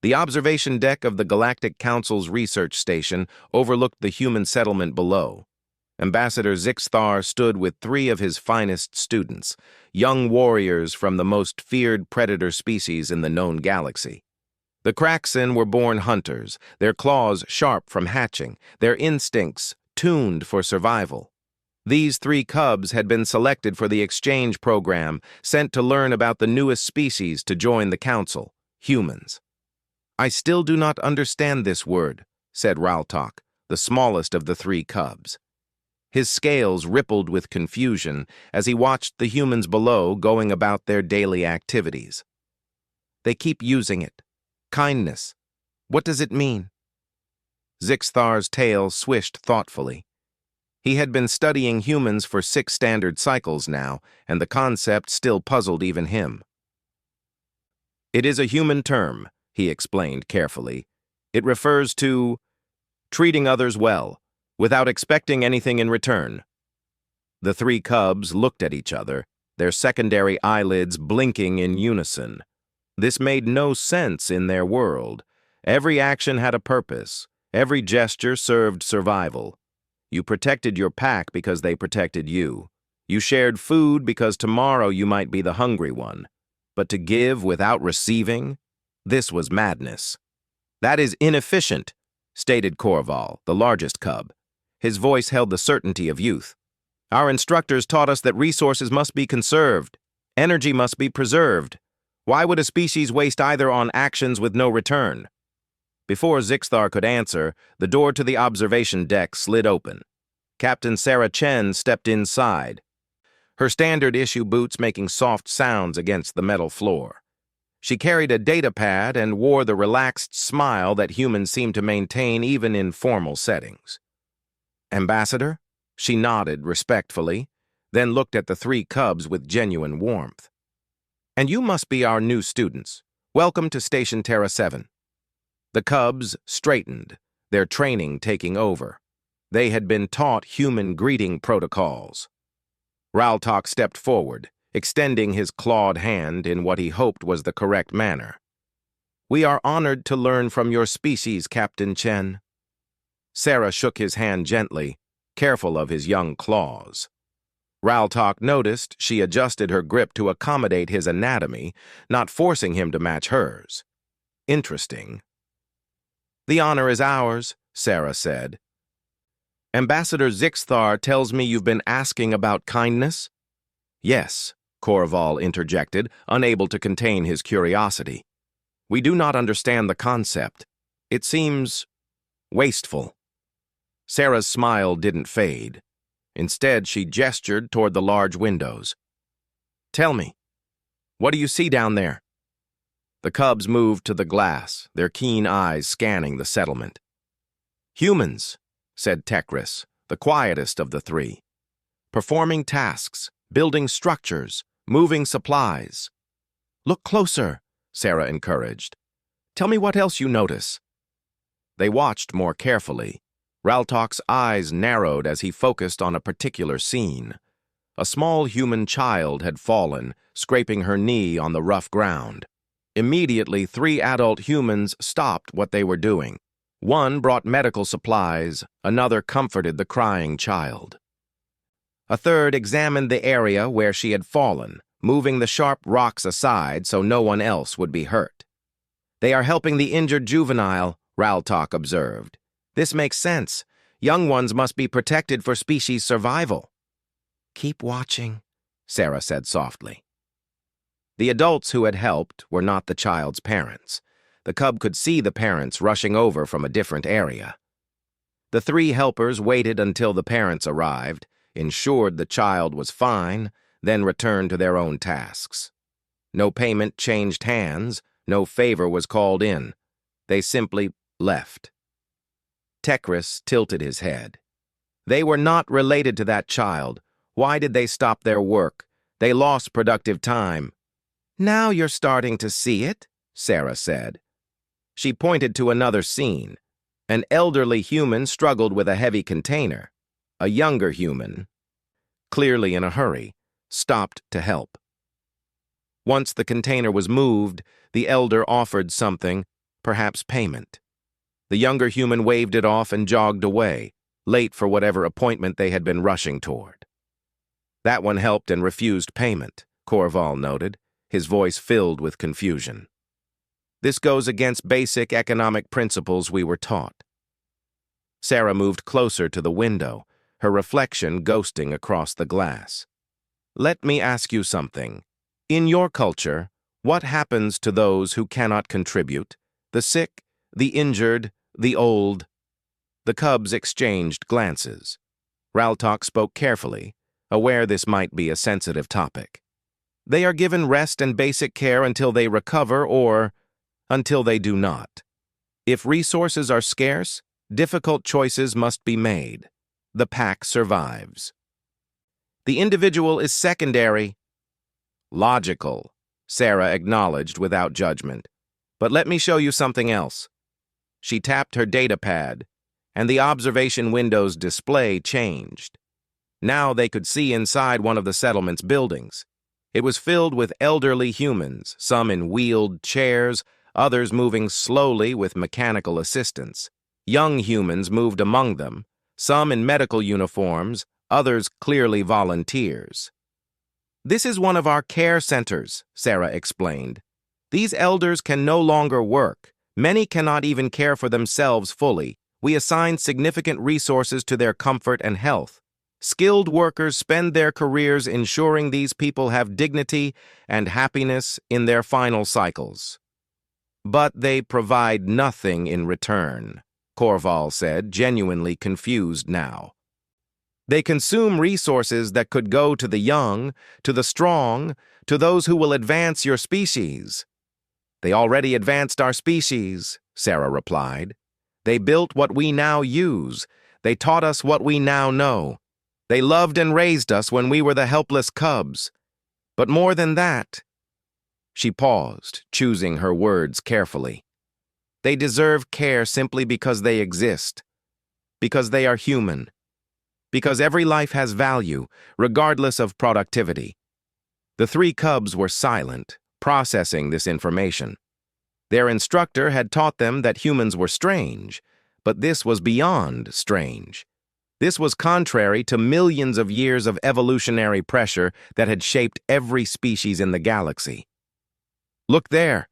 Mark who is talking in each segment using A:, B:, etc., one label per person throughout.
A: The observation deck of the Galactic Council's research station overlooked the human settlement below. Ambassador Zixthar stood with three of his finest students, young warriors from the most feared predator species in the known galaxy. The Kraxin were born hunters, their claws sharp from hatching, their instincts tuned for survival. These three cubs had been selected for the exchange program, sent to learn about the newest species to join the council, humans. "I still do not understand this word," said Raltok, the smallest of the three cubs. His scales rippled with confusion as he watched the humans below going about their daily activities. "They keep using it. Kindness. What does it mean?" Zixthar's tail swished thoughtfully. He had been studying humans for 6 standard cycles now, and the concept still puzzled even him. "It is a human term," he explained carefully. "It refers to treating others well, without expecting anything in return." The three cubs looked at each other, their secondary eyelids blinking in unison. This made no sense in their world. Every action had a purpose. Every gesture served survival. You protected your pack because they protected you. You shared food because tomorrow you might be the hungry one. But to give without receiving? This was madness. "That is inefficient," stated Korval, the largest cub. His voice held the certainty of youth. "Our instructors taught us that resources must be conserved. Energy must be preserved. Why would a species waste either on actions with no return?" Before Zixthar could answer, the door to the observation deck slid open. Captain Sarah Chen stepped inside, her standard-issue boots making soft sounds against the metal floor. She carried a data pad and wore the relaxed smile that humans seem to maintain even in formal settings. "Ambassador?" She nodded respectfully, then looked at the three cubs with genuine warmth. "And you must be our new students. Welcome to Station Terra 7. The cubs straightened, their training taking over. They had been taught human greeting protocols. Raltok stepped forward, extending his clawed hand in what he hoped was the correct manner. "We are honored to learn from your species, Captain Chen." Sarah shook his hand gently, careful of his young claws. Raltok noticed she adjusted her grip to accommodate his anatomy, not forcing him to match hers. Interesting. "The honor is ours," Sarah said. "Ambassador Zixthar tells me you've been asking about kindness?" "Yes," Korval interjected, unable to contain his curiosity. "We do not understand the concept. It seems wasteful." Sarah's smile didn't fade. Instead, she gestured toward the large windows. "Tell me, what do you see down there?" The cubs moved to the glass, their keen eyes scanning the settlement. "Humans," said Tekris, the quietest of the three. "Performing tasks, building structures, moving supplies." "Look closer," Sarah encouraged. "Tell me what else you notice." They watched more carefully. Raltok's eyes narrowed as he focused on a particular scene. A small human child had fallen, scraping her knee on the rough ground. Immediately, 3 adult humans stopped what they were doing. One brought medical supplies, another comforted the crying child. A third examined the area where she had fallen, moving the sharp rocks aside so no one else would be hurt. "They are helping the injured juvenile," Raltok observed. "This makes sense. Young ones must be protected for species survival." "Keep watching," Sarah said softly. The adults who had helped were not the child's parents. The cub could see the parents rushing over from a different area. The 3 helpers waited until the parents arrived, ensured the child was fine, then returned to their own tasks. No payment changed hands, no favor was called in. They simply left. Tekris tilted his head. They were not related to that child. Why did they stop their work? They lost productive time. "Now you're starting to see it," Sarah said. She pointed to another scene. An elderly human struggled with a heavy container. A younger human, clearly in a hurry, stopped to help. Once the container was moved, the elder offered something, perhaps payment. The younger human waved it off and jogged away, late for whatever appointment they had been rushing toward. That one helped and refused payment, Corval noted, his voice filled with confusion. This goes against basic economic principles we were taught. Sarah moved closer to the window, her reflection ghosting across the glass. Let me ask you something. In your culture, what happens to those who cannot contribute? The sick, the injured, the old? The cubs exchanged glances. Raltok spoke carefully, aware this might be a sensitive topic. They are given rest and basic care until they recover or until they do not. If resources are scarce, difficult choices must be made. The pack survives. The individual is secondary. Logical, Sarah acknowledged without judgment. But let me show you something else. She tapped her data pad, and the observation window's display changed. Now they could see inside one of the settlement's buildings. It was filled with elderly humans, some in wheeled chairs, others moving slowly with mechanical assistance. Young humans moved among them, some in medical uniforms, others clearly volunteers. This is one of our care centers, Sarah explained. These elders can no longer work. Many cannot even care for themselves fully. We assign significant resources to their comfort and health. Skilled workers spend their careers ensuring these people have dignity and happiness in their final cycles. But they provide nothing in return, Corval said, genuinely confused now. They consume resources that could go to the young, to the strong, to those who will advance your species. They already advanced our species, Sarah replied. They built what we now use. They taught us what we now know. They loved and raised us when we were the helpless cubs. But more than that, she paused, choosing her words carefully. They deserve care simply because they exist, because they are human, because every life has value, regardless of productivity. The three cubs were silent, processing this information. Their instructor had taught them that humans were strange, but this was beyond strange. This was contrary to millions of years of evolutionary pressure that had shaped every species in the galaxy. Look there,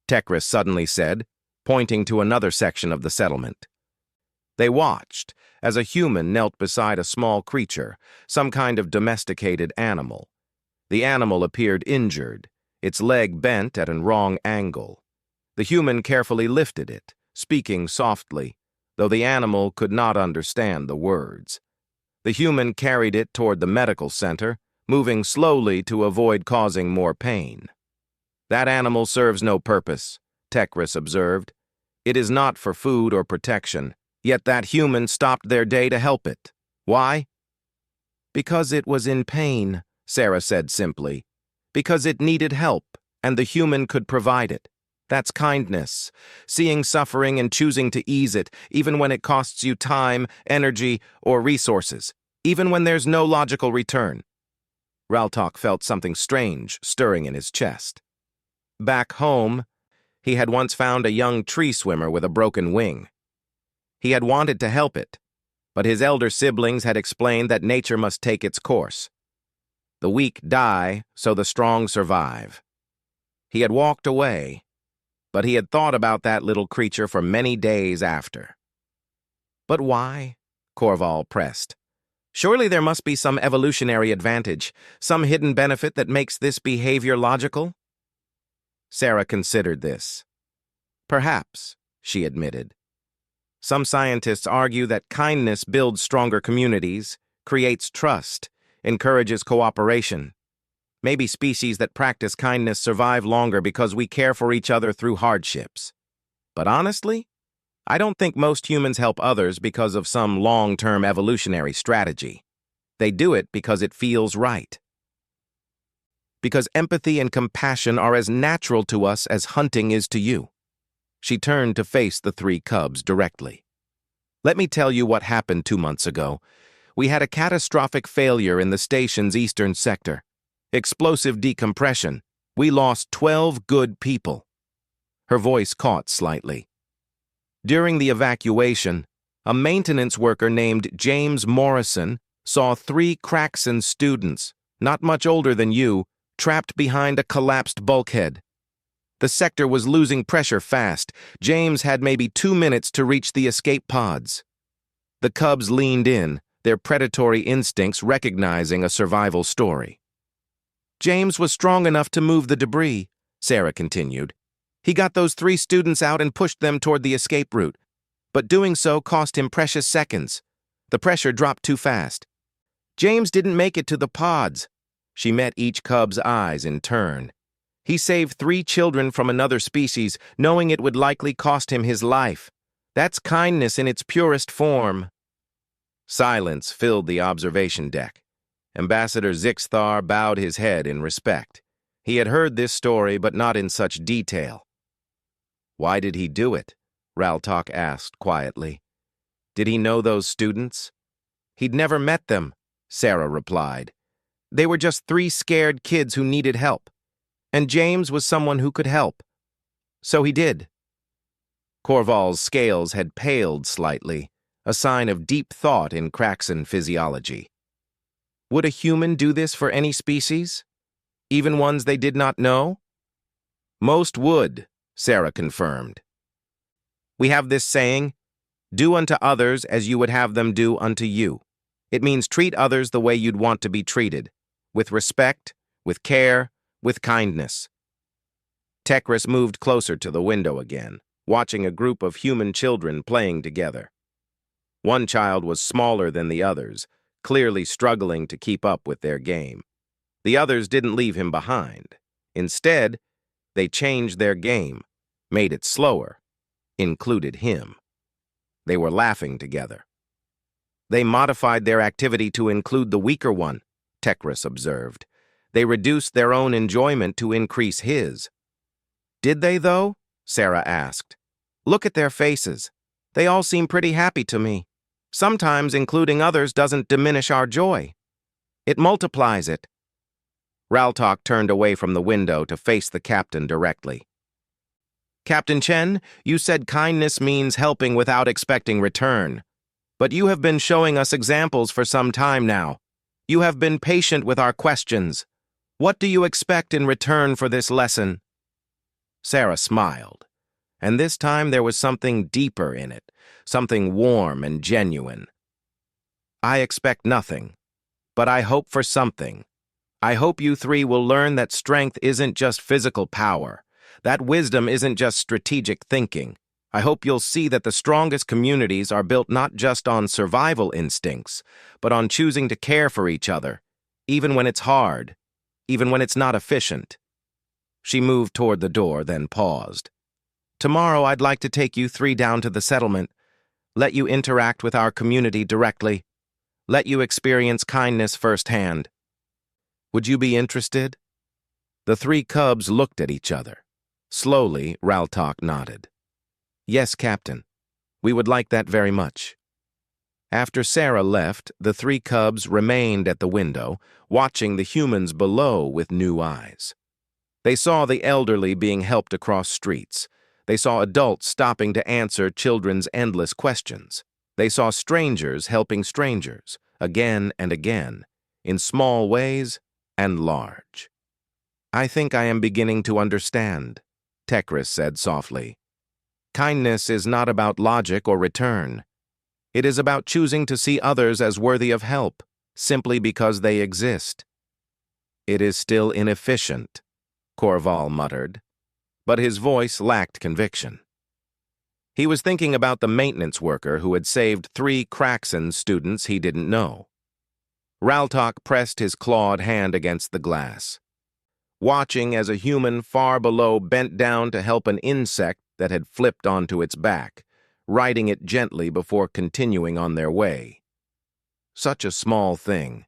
A: Tekris suddenly said, pointing to another section of the settlement. They watched as a human knelt beside a small creature, some kind of domesticated animal. The animal appeared injured, its leg bent at a wrong angle. The human carefully lifted it, speaking softly, though the animal could not understand the words. The human carried it toward the medical center, moving slowly to avoid causing more pain. That animal serves no purpose, Tekris observed. It is not for food or protection, yet that human stopped their day to help it. Why? Because it was in pain, Sarah said simply. Because it needed help, and the human could provide it. That's kindness, seeing suffering and choosing to ease it, even when it costs you time, energy, or resources, even when there's no logical return. Raltok felt something strange stirring in his chest. Back home, he had once found a young tree swimmer with a broken wing. He had wanted to help it, but his elder siblings had explained that nature must take its course. The weak die, so the strong survive. He had walked away, but he had thought about that little creature for many days after. But why? Corval pressed. Surely there must be some evolutionary advantage, some hidden benefit that makes this behavior logical? Sarah considered this. Perhaps, she admitted. Some scientists argue that kindness builds stronger communities, creates trust, encourages cooperation. Maybe species that practice kindness survive longer because we care for each other through hardships. But honestly, I don't think most humans help others because of some long-term evolutionary strategy. They do it because it feels right. Because empathy and compassion are as natural to us as hunting is to you. She turned to face the three cubs directly. Let me tell you what happened 2 months ago. We had a catastrophic failure in the station's eastern sector. Explosive decompression. We lost 12 good people. Her voice caught slightly. During the evacuation, a maintenance worker named James Morrison saw 3 Craxon students, not much older than you, trapped behind a collapsed bulkhead. The sector was losing pressure fast. James had maybe 2 minutes to reach the escape pods. The cubs leaned in, their predatory instincts recognizing a survival story. James was strong enough to move the debris, Sarah continued. He got those 3 students out and pushed them toward the escape route, but doing so cost him precious seconds. The pressure dropped too fast. James didn't make it to the pods. She met each cub's eyes in turn. He saved 3 children from another species, knowing it would likely cost him his life. That's kindness in its purest form. Silence filled the observation deck. Ambassador Zixthar bowed his head in respect. He had heard this story, but not in such detail. Why did he do it? Raltok asked quietly. Did he know those students? He'd never met them, Sarah replied. They were just 3 scared kids who needed help. And James was someone who could help. So he did. Corval's scales had paled slightly, a sign of deep thought in Craxon physiology. Would a human do this for any species? Even ones they did not know? Most would, Sarah confirmed. We have this saying, do unto others as you would have them do unto you. It means treat others the way you'd want to be treated, with respect, with care, with kindness. Tekris moved closer to the window again, watching a group of human children playing together. One child was smaller than the others, clearly struggling to keep up with their game. The others didn't leave him behind. Instead, they changed their game, made it slower, included him. They were laughing together. They modified their activity to include the weaker one, Tekris observed. They reduced their own enjoyment to increase his. Did they, though? Sarah asked. Look at their faces. They all seem pretty happy to me. Sometimes including others doesn't diminish our joy. It multiplies it. Raltok turned away from the window to face the captain directly. Captain Chen, you said kindness means helping without expecting return. But you have been showing us examples for some time now. You have been patient with our questions. What do you expect in return for this lesson? Sarah smiled, and this time there was something deeper in it, something warm and genuine. I expect nothing, but I hope for something. I hope you 3 will learn that strength isn't just physical power, that wisdom isn't just strategic thinking. I hope you'll see that the strongest communities are built not just on survival instincts, but on choosing to care for each other, even when it's hard, even when it's not efficient. She moved toward the door, then paused. Tomorrow I'd like to take you 3 down to the settlement, let you interact with our community directly, let you experience kindness firsthand. Would you be interested? The 3 cubs looked at each other. Slowly, Raltok nodded. Yes, Captain. We would like that very much. After Sarah left, the 3 cubs remained at the window, watching the humans below with new eyes. They saw the elderly being helped across streets. They saw adults stopping to answer children's endless questions. They saw strangers helping strangers, again and again, in small ways and large. I think I am beginning to understand, Tekris said softly. Kindness is not about logic or return. It is about choosing to see others as worthy of help, simply because they exist. It is still inefficient, Corval muttered, but his voice lacked conviction. He was thinking about the maintenance worker who had saved 3 Craxon students he didn't know. Raltok pressed his clawed hand against the glass, watching as a human far below bent down to help an insect that had flipped onto its back, righting it gently before continuing on their way. Such a small thing.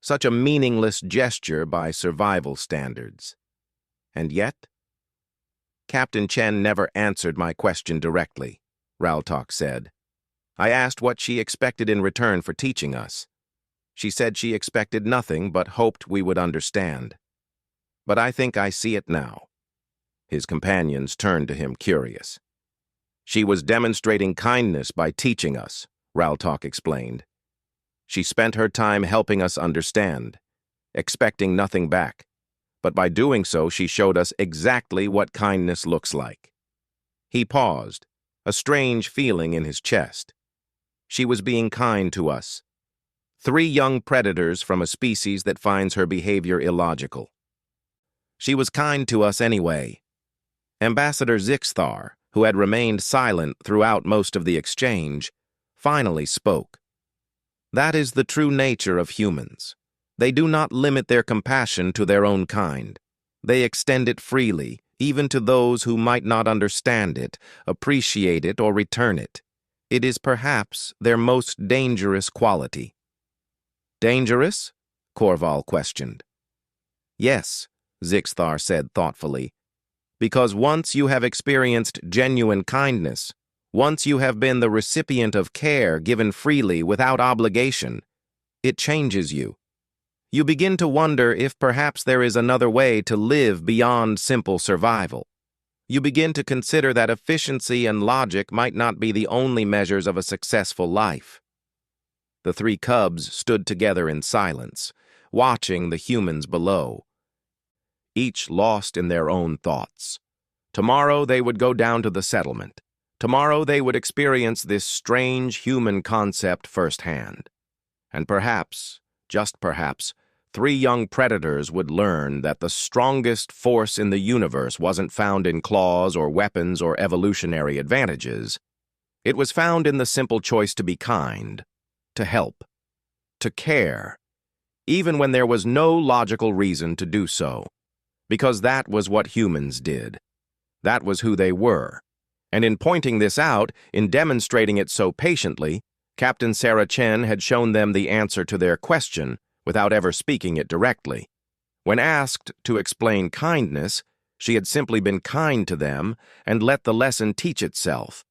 A: Such a meaningless gesture by survival standards. And yet? Captain Chen never answered my question directly, Raltok said. I asked what she expected in return for teaching us. She said she expected nothing but hoped we would understand. But I think I see it now. His companions turned to him curious. She was demonstrating kindness by teaching us, Raltok explained. She spent her time helping us understand, expecting nothing back. But by doing so, she showed us exactly what kindness looks like. He paused, a strange feeling in his chest. She was being kind to us. 3 young predators from a species that finds her behavior illogical. She was kind to us anyway. Ambassador Zixthar, who had remained silent throughout most of the exchange, finally spoke. That is the true nature of humans. They do not limit their compassion to their own kind. They extend it freely, even to those who might not understand it, appreciate it, or return it. It is perhaps their most dangerous quality. Dangerous? Korval questioned. Yes, Zixthar said thoughtfully. Because once you have experienced genuine kindness, once you have been the recipient of care given freely without obligation, it changes you. You begin to wonder if perhaps there is another way to live beyond simple survival. You begin to consider that efficiency and logic might not be the only measures of a successful life. The 3 cubs stood together in silence, watching the humans below, each lost in their own thoughts. Tomorrow they would go down to the settlement. Tomorrow they would experience this strange human concept firsthand. And perhaps, just perhaps, 3 young predators would learn that the strongest force in the universe wasn't found in claws or weapons or evolutionary advantages. It was found in the simple choice to be kind, to help, to care, even when there was no logical reason to do so. Because that was what humans did. That was who they were. And in pointing this out, in demonstrating it so patiently, Captain Sarah Chen had shown them the answer to their question without ever speaking it directly. When asked to explain kindness, she had simply been kind to them and let the lesson teach itself.